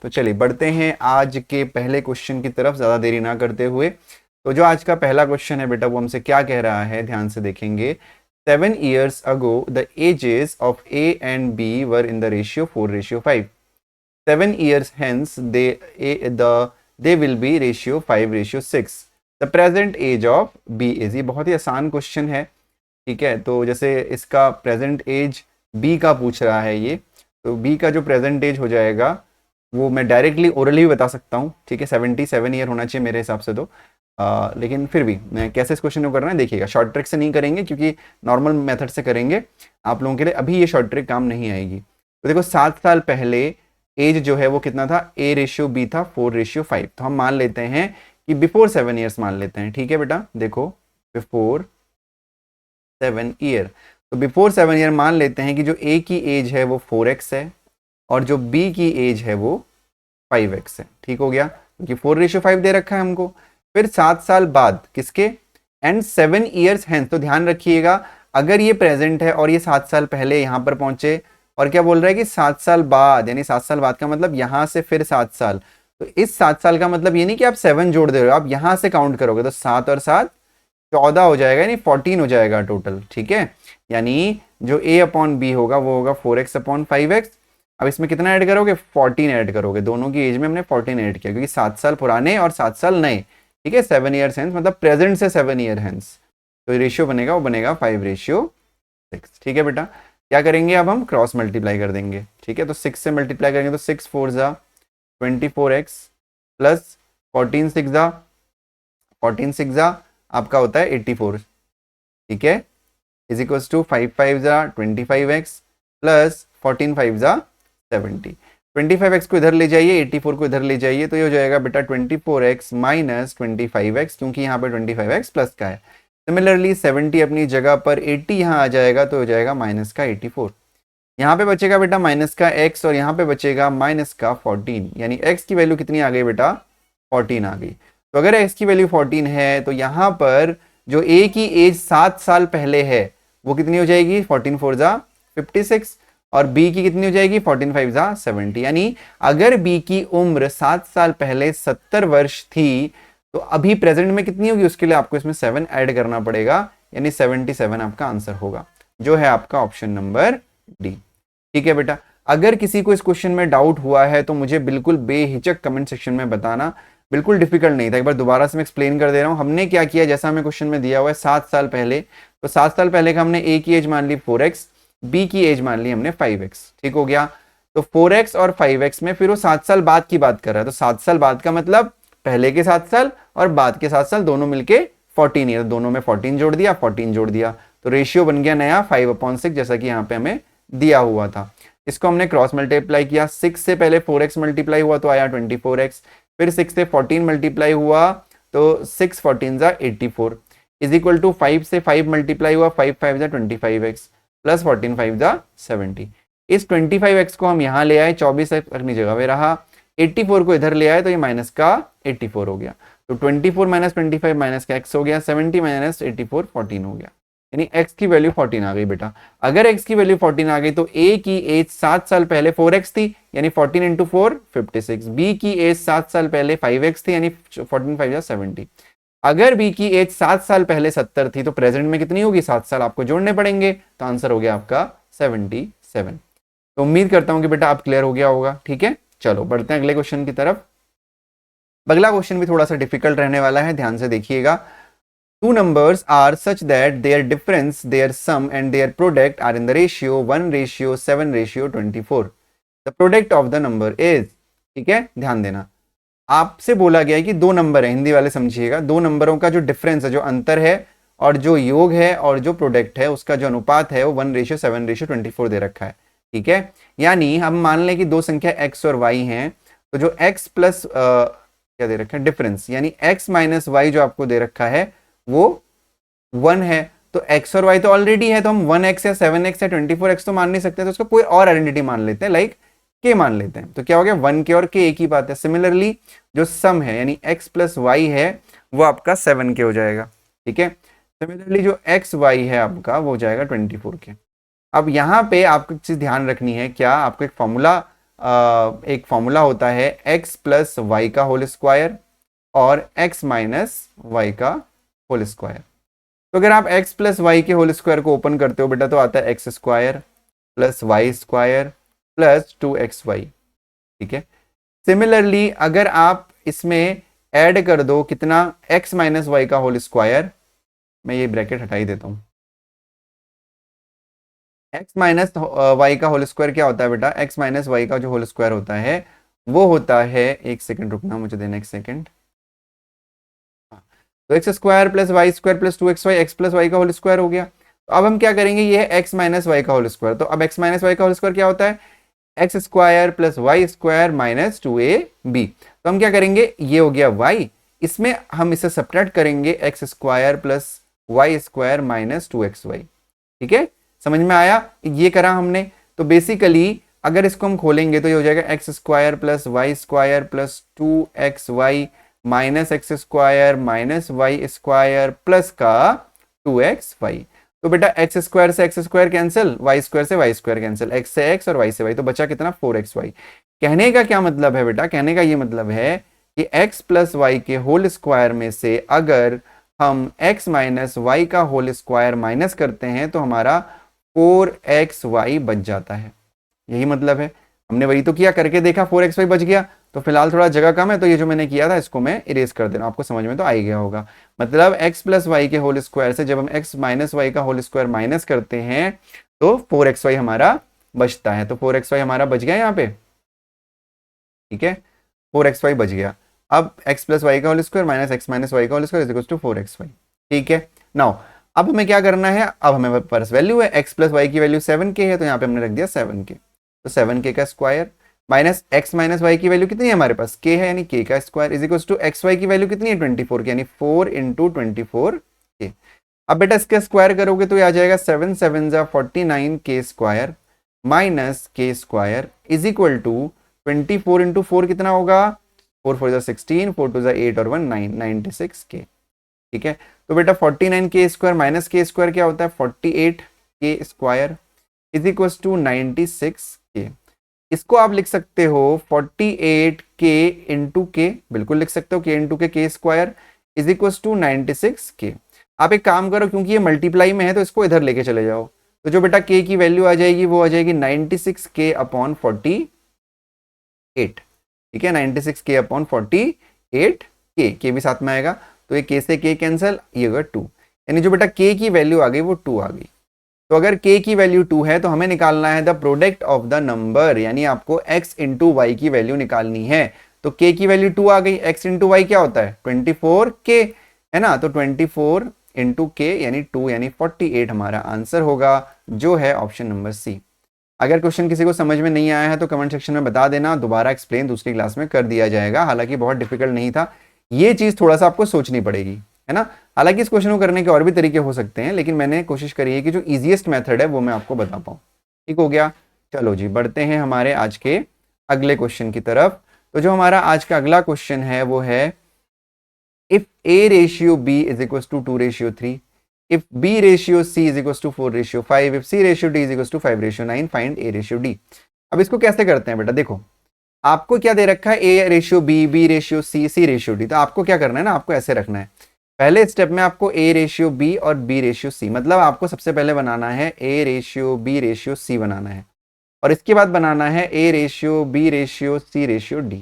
तो चलिए बढ़ते हैं आज के पहले क्वेश्चन की तरफ ज़्यादा देरी ना करते हुए। तो जो आज का पहला क्वेश्चन है बेटा वो हमसे क्या कह रहा है, ध्यान से देखेंगे। 7 years ago the ages of A and B were in the ratio 4:5. 7 years hence they will be ratio 5:6. The present age of B is, ये बहुत ही आसान क्वेश्चन है, ठीक है। तो जैसे इसका प्रेजेंट एज बी का पूछ रहा है ये, तो बी का जो प्रेजेंट एज हो जाएगा वो मैं डायरेक्टली ओरली भी बता सकता हूँ, ठीक है। 77 ईयर होना चाहिए मेरे हिसाब से तो लेकिन फिर भी मैं कैसे इस क्वेश्चन को करना है देखिएगा। शॉर्ट ट्रिक से नहीं करेंगे क्योंकि नॉर्मल मेथड से करेंगे, आप लोगों के लिए अभी ये शॉर्ट ट्रिक काम नहीं आएगी। तो देखो 7 साल पहले एज जो है वो कितना था, A/B था 4:5। तो हम मान लेते हैं कि बिफोर 7 ईयर्स मान लेते हैं, ठीक है बेटा। देखो बिफोर 7 ईयर, तो बिफोर 7 ईयर मान लेते हैं कि जो ए की एज है वो 4x है और जो बी की एज है वो 5x है, ठीक हो गया, क्योंकि 4:5 दे रखा है हमको। फिर 7 साल बाद किसके, एंड 7 ईयर्स हैंस, तो ध्यान रखिएगा अगर ये प्रेजेंट है और ये 7 साल पहले यहाँ पर पहुंचे, और क्या बोल रहा है कि 7 साल बाद, यानी 7 साल बाद का मतलब यहाँ से फिर 7 साल, तो इस 7 साल का मतलब ये नहीं कि आप 7 जोड़ दे रहे हो, आप यहाँ से काउंट करोगे तो 7 और 7 14 हो जाएगा, यानी 14 हो जाएगा टोटल, ठीक है। यानी जो A/B होगा वो होगा 4x/5x। अब इसमें कितना ऐड करोगे, 14 ऐड करोगे, दोनों की एज में हमने 14 ऐड किया क्योंकि 7 साल पुराने और 7 साल नए, ठीक है। 7 ईयर्स हेंस मतलब प्रेजेंट से 7 ईयर हेंस, तो रेशियो बनेगा वो बनेगा 5:6, ठीक है बेटा। क्या करेंगे अब हम क्रॉस मल्टीप्लाई कर देंगे, ठीक है। तो 6 से मल्टीप्लाई करेंगे तो 6 4 जा 24x प्लस 14 6 जा आपका होता है 84, ठीक है, इज इक्वल्स टू 5 5 जा 25x प्लस 14 5 जा 70। 25x को इधर ले जाइए, 84 को इधर ले जाइए, तो ये हो जाएगा बेटा 24x माइनस 25x, क्योंकि यहाँ पर 25x प्लस का है। सिमिलरली 70 अपनी जगह पर, 80 यहाँ आ जाएगा तो हो जाएगा माइनस का 84। यहाँ पे बचेगा बेटा माइनस का x और यहाँ पे बचेगा माइनस का 14, यानी x की वैल्यू कितनी आ गई बेटा, 14 आ गई। तो अगर x की वैल्यू 14 है तो यहाँ पर जो a की एज 7 साल पहले है वो कितनी हो जाएगी, 14 4 जा 56, और b की कितनी हो जाएगी, 14 5 जा 70। यानी अगर b की उम्र 7 साल पहले 70 वर्ष थी तो अभी प्रेजेंट में कितनी होगी, उसके लिए आपको इसमें 7 ऐड करना पड़ेगा, यानी 77 आपका आंसर होगा, जो है आपका ऑप्शन नंबर डी, ठीक है बेटा। अगर किसी को इस क्वेश्चन में डाउट हुआ है तो मुझे बिल्कुल बेहिचक कमेंट सेक्शन में बताना, बिल्कुल डिफिकल्ट नहीं था। एक बार दोबारा से मैं एक्सप्लेन कर दे रहा हूं, हमने क्या किया, जैसा हमें क्वेश्चन में दिया हुआ है 7 साल पहले, तो 7 साल पहले का हमने ए की एज मान ली 4x, बी की एज मान ली हमने 5x, ठीक हो गया। तो 4x और 5x में फिर वो 7 साल बाद की बात कर रहा है, तो 7 साल बाद का मतलब पहले के 7 साल और बाद के 7 साल दोनों मिलके 14 ईयर, दोनों में 14 जोड़ दिया, 14 जोड़ दिया, तो रेशियो बन गया नया 5/6, जैसा कि यहाँ पे हमें दिया हुआ था। इसको हमने क्रॉस मल्टीप्लाई किया, 6 से पहले 4x मल्टीप्लाई हुआ तो आया 24x, फिर 6 से 14 मल्टीप्लाई हुआ तो 6 14 जा 84, इज इक्वल टू 5 से 5 मल्टीप्लाई हुआ, 5 5 जा 25x प्लस 14 5 जा 70। इस 25x को हम यहाँ ले आए, 24x अपनी जगह पे रहा, 84 को इधर ले आए तो ये माइनस का 84 हो गया, तो 24 माइनस 25 माइनस का x हो गया, 70 माइनस 84 14 हो गया, यानी x की वैल्यू 14 आ गई बेटा। अगर x की वैल्यू 14 आ गई तो a की एज 7 साल पहले 4x थी, यानी 14 इंटू 4 56, b की एज 7 साल पहले 5x थी, यानी 14 5 जा 70। अगर b की एज 7 साल पहले 70 थी तो प्रेजेंट में कितनी होगी, 7 साल आपको जोड़ने पड़ेंगे, तो आंसर हो गया आपका 77। तो उम्मीद करता हूं कि बेटा आप क्लियर हो गया होगा, ठीक है। चलो बढ़ते हैं अगले क्वेश्चन की तरफ। अगला क्वेश्चन भी थोड़ा सा डिफिकल्ट रहने वाला है, ध्यान से देखिएगा। Two numbers are such that their difference, their sum and their product are in the ratio 1:7:24. The product of the number is, ठीक है, ध्यान देना, आपसे बोला गया है कि दो नंबर है, हिंदी वाले समझिएगा, दो नंबरों का जो डिफरेंस है, जो अंतर है, और जो योग है और जो प्रोडक्ट है उसका जो अनुपात है वो 1:7:24 दे रखा है, ठीक है। यानी हम मान लें कि दो संख्या x और y हैं, तो जो x प्लस क्या दे रखा है, डिफरेंस, यानी x माइनस वाई जो आपको दे रखा है वो 1 है, तो x और y तो ऑलरेडी है, तो हम 1x या 7x या 24x तो मान नहीं सकते, तो उसका कोई और आइडेंटिटी मान लेते हैं, लाइक k मान लेते हैं, तो क्या हो गया 1k और k एक ही बात है। सिमिलरली जो सम है यानी x प्लस वाई है वो आपका 7k हो जाएगा, ठीक है। सिमिलरली जो x y है आपका वो हो जाएगा 24k। अब यहाँ पे आपको चीज ध्यान रखनी है, क्या आपको एक फॉर्मूला एक फॉर्मूला होता है x प्लस वाई का होल स्क्वायर और x माइनस वाई का होल स्क्वायर। तो अगर आप x प्लस वाई के होल स्क्वायर को ओपन करते हो बेटा तो आता है X square plus Y square plus 2xy। ठीक है, सिमिलरली अगर आप इसमें ऐड कर दो कितना x माइनस वाई का होल स्क्वायर, मैं ये ब्रैकेट हटा ही देता हूं, x माइनस वाई का होल स्क्वायर क्या होता है बेटा, x माइनस वाई का जो होल स्क्वायर होता है वो होता है, एक सेकंड रुकना मुझे देना एक सेकंड, तो X square plus Y square plus 2xy, X plus Y का होल स्क्वायर हो गया। तो अब हम क्या करेंगे, ये है एक्स माइनस वाई का होल स्क्वायर, तो अब एक्स माइनस वाई का होल स्क्वायर क्या होता है, X square plus Y square minus 2ab। तो हम क्या करेंगे, ये हो गया y, इसमें हम इसे सब्ट्रैक्ट करेंगे X square plus Y square minus 2xy। ठीक है, समझ में आया, ये करा हमने। तो बेसिकली अगर इसको हम खोलेंगे तो ये हो जाएगा X square plus Y square plus 2xy minus X square minus Y square plus का 2xy। तो बेटा एक्स स्क्वायर से X square cancel, Y square से वाई स्क्वायर कैंसिल, एक्स से एक्स और वाई से वाई, तो बचा कितना 4xy। कहने का क्या मतलब है बेटा, कहने का ये मतलब है कि x प्लस वाई के होल स्क्वायर में से अगर हम x माइनस वाई का होल स्क्वायर माइनस करते हैं तो हमारा 4xy बच जाता है। यही मतलब है, हमने वही तो किया, करके देखा 4xy बच गया। तो फिलहाल थोड़ा जगह कम है तो ये जो मैंने किया था इसको मैं इरेज कर देना, आपको समझ में तो आ ही गया होगा। मतलब x प्लस वाई के होल स्क्वायर से जब हम x माइनस वाई का होल स्क्वायर माइनस करते हैं तो 4xy हमारा बचता है। तो 4xy हमारा बच गया यहाँ पे, ठीक है, 4xy बच गया। अब x प्लस वाई का whole square minus x minus Y का whole square is equal to 4xy। ठीक है, नाउ अब हमें क्या करना है, अब हमें पास वैल्यू है x प्लस वाई की वैल्यू 7k है, तो यहाँ पे हमने रख दिया 7k, तो 7k का square minus x minus Y की वैल्यू कितनी है हमारे पास, k है यानी k का square is equal to X Y की वैल्यू कितनी है 24k यानी 4 इंटू 24k। अब बेटा इसका स्क्वायर करोगे तो ये आ जाएगा 7 7 जा 49k square minus k square is equal to 24 into 4 कितना होगा, 4 4 जा 16, 4 2 जा 8 और 1 9, 96k। ठीक है, तो बेटा 49k square minus k square क्या होता है 48k square is equal to 96k। इसको आप लिख सकते हो 48k इंटू के, बिल्कुल लिख सकते हो k into K square is equal to 96k। आप एक काम करो, क्योंकि ये मल्टीप्लाई में है तो इसको इधर लेके चले जाओ, तो जो बेटा k की वैल्यू आ जाएगी वो आ जाएगी 96k अपॉन 48। ठीक है, 96k अपॉन 48k, के भी साथ में आएगा, तो ये k से k कैंसिल, ये होगा 2, यानी जो बेटा k की वैल्यू आ गई वो 2 आ गई। तो अगर k की वैल्यू 2 है तो हमें निकालना है the product of the number, यानी आपको x इंटू वाई की वैल्यू निकालनी है। तो k की वैल्यू 2 आ गई, x इंटू वाई क्या होता है 24k, है ना, तो 24 इंटू k यानी 2 यानी 48 हमारा आंसर होगा, जो है ऑप्शन नंबर सी। अगर क्वेश्चन किसी को समझ में नहीं आया है तो कमेंट सेक्शन में बता देना, दोबारा एक्सप्लेन दूसरी क्लास में कर दिया जाएगा। हालांकि बहुत डिफिकल्ट नहीं था, ये चीज थोड़ा सा आपको सोचनी पड़ेगी, है ना। हालांकि इस क्वेश्चन को करने के और भी तरीके हो सकते हैं, लेकिन मैंने कोशिश करी है कि जो इजीएस्ट मेथड है वो मैं आपको बता पाऊँ। ठीक हो गया, चलो जी बढ़ते हैं हमारे आज के अगले क्वेश्चन की तरफ। तो जो हमारा आज का अगला क्वेश्चन है वो है if a ratio b is equal to 2:3, if b ratio c is equals to 4:5, if c ratio d is equals to 5:9, find a ratio d। अब इसको कैसे करते हैं बेटा, देखो आपको क्या दे रखा है a ratio b, b ratio c, c ratio d, तो आपको क्या करना है ना, आपको ऐसे रखना है। पहले स्टेप में आपको a रेशियो b और b रेशियो c, मतलब आपको सबसे पहले बनाना है a ratio b ratio c बनाना है, और इसके बाद बनाना है a ratio b ratio c ratio d।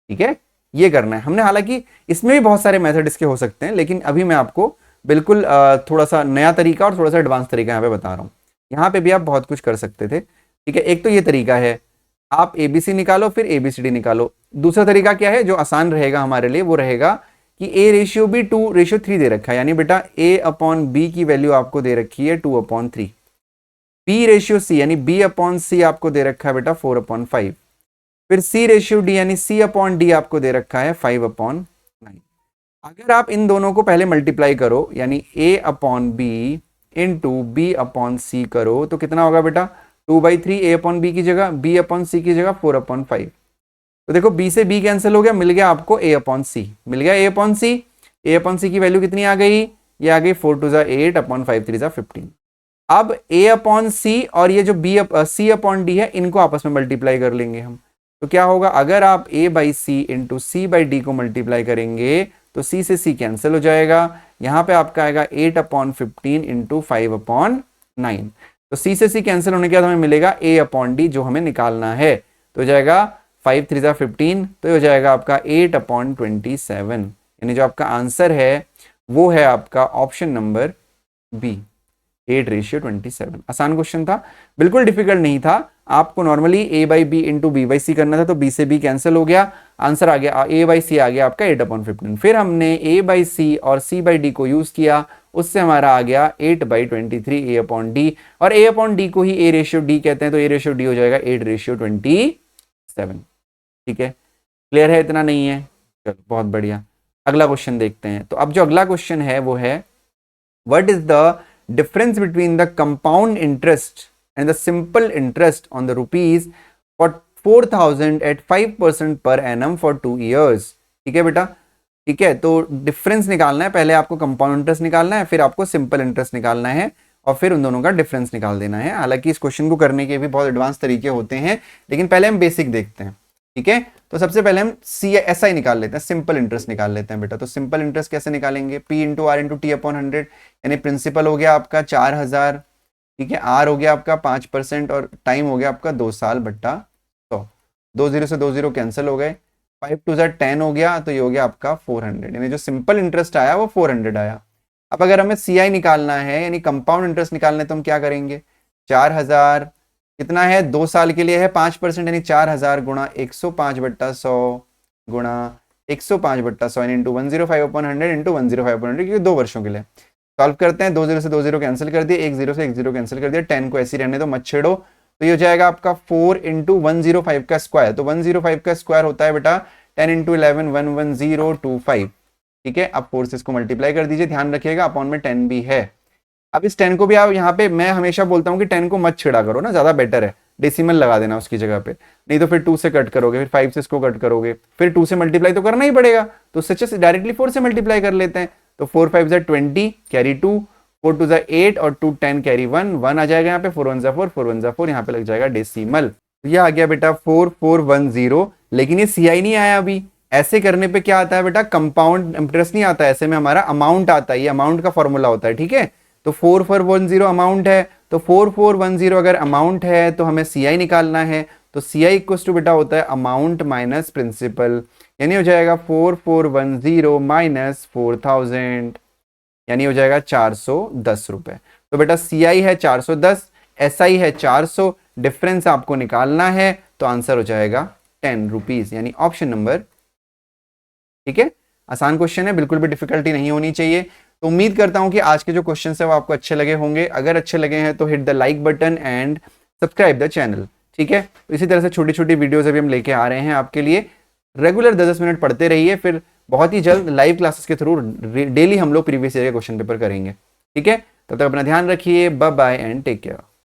ठीक है, ये करना है हमने। हालांकि इसमें भी बहुत सारे मेथड इसके हो सकते हैं, लेकिन अभी मैं आपको बिल्कुल थोड़ा सा नया तरीका और थोड़ा सा एडवांस तरीका यहाँ पे बता रहा हूँ। यहाँ पे भी आप बहुत कुछ कर सकते थे। ठीक है, एक तो ये तरीका है, आप ABC निकालो फिर ABCD निकालो। दूसरा तरीका क्या है जो आसान रहेगा हमारे लिए, वो रहेगा कि A रेशियो B 2:3 दे रखा है, यानी बेटा A अपॉन B की वैल्यू आपको दे रखी है 2/3। B रेशियो C यानी B अपॉन C आपको दे रखा है बेटा 4/5। फिर C रेशियो D यानी C अपॉन D आपको दे रखा है 5/9। अगर आप इन दोनों को पहले मल्टीप्लाई करो, यानी a upon b into b upon c करो, तो कितना होगा बेटा 2/3 a अपॉन बी की जगह, b अपॉन सी की जगह 4/5। तो देखो b से b कैंसिल हो गया, मिल गया आपको a अपॉन सी, मिल गया a upon c. a upon c की वैल्यू कितनी आ गई, ये आ गई 4 2 जा 8 अपॉन 5 3 जा 15। अब a अपॉन सी और ये जो c अपॉन डी है इनको आपस में मल्टीप्लाई कर लेंगे हम। तो क्या होगा, अगर आप a by C into C by D को मल्टीप्लाई करेंगे तो c से c कैंसिल हो जाएगा। यहाँ पे आपका आएगा 8 अपॉन 15 इंटू 5 अपॉन 9। तो c से c कैंसिल होने के बाद हमें मिलेगा a अपॉन डी जो हमें निकालना है। तो हो जाएगा 5 3 जा 15, तो हो जाएगा आपका 8 अपॉन 27। यानी जो आपका आंसर है वो है आपका ऑप्शन नंबर बी, 8:27। आसान क्वेश्चन था, बिल्कुल डिफिकल्ट नहीं था। आपको normally a by b into b by c करना था, तो b से b कैंसिल हो गया, आंसर आ गया a बाई सी आ गया आपका 8 अपॉन 15। फिर हमने a बाई सी और c बाई डी को यूज किया, उससे हमारा आ गया 8/23 a अपॉन डी, और a अपॉन डी को ही a रेशियो डी कहते हैं, तो a रेशियो डी हो जाएगा 8:27। ठीक है, क्लियर है? इतना नहीं है, चलो बहुत बढ़िया। अगला क्वेश्चन देखते हैं। तो अब जो अगला क्वेश्चन है वो है, what is the difference between the compound interest and the simple interest on the rupees for 4,000 at 5% per annum for 2 years। ठीक है बेटा, ठीक है। तो डिफरेंस निकालना है, पहले आपको कंपाउंड इंटरेस्ट निकालना है, फिर आपको सिंपल इंटरेस्ट निकालना है, और फिर उन दोनों का डिफरेंस निकाल देना है। हालांकि इस क्वेश्चन को करने के भी बहुत एडवांस तरीके होते हैं, लेकिन पहले हम बेसिक देखते हैं। ठीक है, तो सबसे पहले हम CSI निकाल लेते हैं, सिंपल इंटरेस्ट निकाल लेते हैं बेटा। तो सिंपल इंटरेस्ट कैसे निकालेंगे, P into R into T upon 100, यानी प्रिंसिपल हो गया आपका 4000, ठीक है, आर हो गया आपका 5% और टाइम हो गया आपका 2 साल बट्टा 100। 2 0 से 2 0 कैंसिल हो गए, 5 2 10 हो गया, तो ये हो गया आपका 400, यानी जो सिंपल इंटरेस्ट आया वो 400 आया। अब अगर हमें CI निकालना है यानी कंपाउंड इंटरेस्ट निकालना है, तो हम क्या करेंगे, 4000 कितना है, 2 साल के लिए है 5%, यानी 4000 गुणा 105/100 गुणा 105/100 यानी इंटू 105/100 इंटू 105/100, क्योंकि 2 वर्षों के लिए। सॉल्व करते हैं, 2 0 से 2 0 कैंसिल कर दिए, 1 0 से 1 0 कैंसिल कर दिया, 10 को ऐसे ही रहने दो, मत छेड़ो। तो ये हो जाएगा आपका 4 इंटू 105 का स्क्वायर। तो 105 का स्क्वायर होता है बेटा 10 इंटू 11 11025। ठीक है, अब 4 से इसको मल्टीप्लाई कर दीजिए, ध्यान रखिएगा अपॉन में 10 भी है। अब इस 10 को भी आप यहाँ पे, मैं हमेशा बोलता हूँ कि 10 को मत छिड़ा करो ना, ज्यादा बेटर है, डेसिमल लगा देना उसकी जगह पे, नहीं तो फिर 2 से कट करोगे, फिर 5 से इसको कट करोगे, फिर 2 से मल्टीप्लाई तो करना ही पड़ेगा, तो उससे डायरेक्टली 4 से मल्टीप्लाई कर लेते हैं। तो 4 5 जा 20 कैरी 2, 4 2 जा 8 और 2 10 कैरी 1 1 आ जाएगा यहाँ पे, 4 1 जा 4 4 1 जा 4, यहाँ पे लग जाएगा डेसिमल। तो ये आ गया बेटा 4410, लेकिन ये CI नहीं आया अभी। ऐसे करने पे क्या आता है बेटा, कंपाउंड इंटरेस्ट नहीं आता, ऐसे में हमारा अमाउंट आता है, ये अमाउंट का फॉर्मूला होता है। ठीक है, तो 4410 अमाउंट है, तो 4410 अगर अमाउंट है तो हमें CI निकालना है। तो CI इक्वल्स टू बेटा होता है अमाउंट माइनस प्रिंसिपल, यानी हो जाएगा 4410 माइनस 4000, यानी हो जाएगा 410 रुपए। तो बेटा CI है 410, SI है 400, डिफरेंस आपको निकालना है, तो आंसर हो जाएगा 10 रुपीज, यानी ऑप्शन नंबर। ठीक है, आसान क्वेश्चन है, बिल्कुल भी डिफिकल्टी नहीं होनी चाहिए। तो उम्मीद करता हूं कि आज के जो क्वेश्चन है वो आपको अच्छे लगे होंगे। अगर अच्छे लगे हैं तो hit the like button and subscribe the channel. ठीक है, तो इसी तरह से छोटी छोटी वीडियोस अभी हम लेके आ रहे हैं आपके लिए। रेगुलर 10-10 मिनट पढ़ते रहिए, फिर बहुत ही जल्द लाइव क्लासेस के थ्रू डेली हम लोग प्रीवियस ईयर के क्वेश्चन पेपर करेंगे। ठीक है, तब तक अपना ध्यान रखिए, bye bye and take care.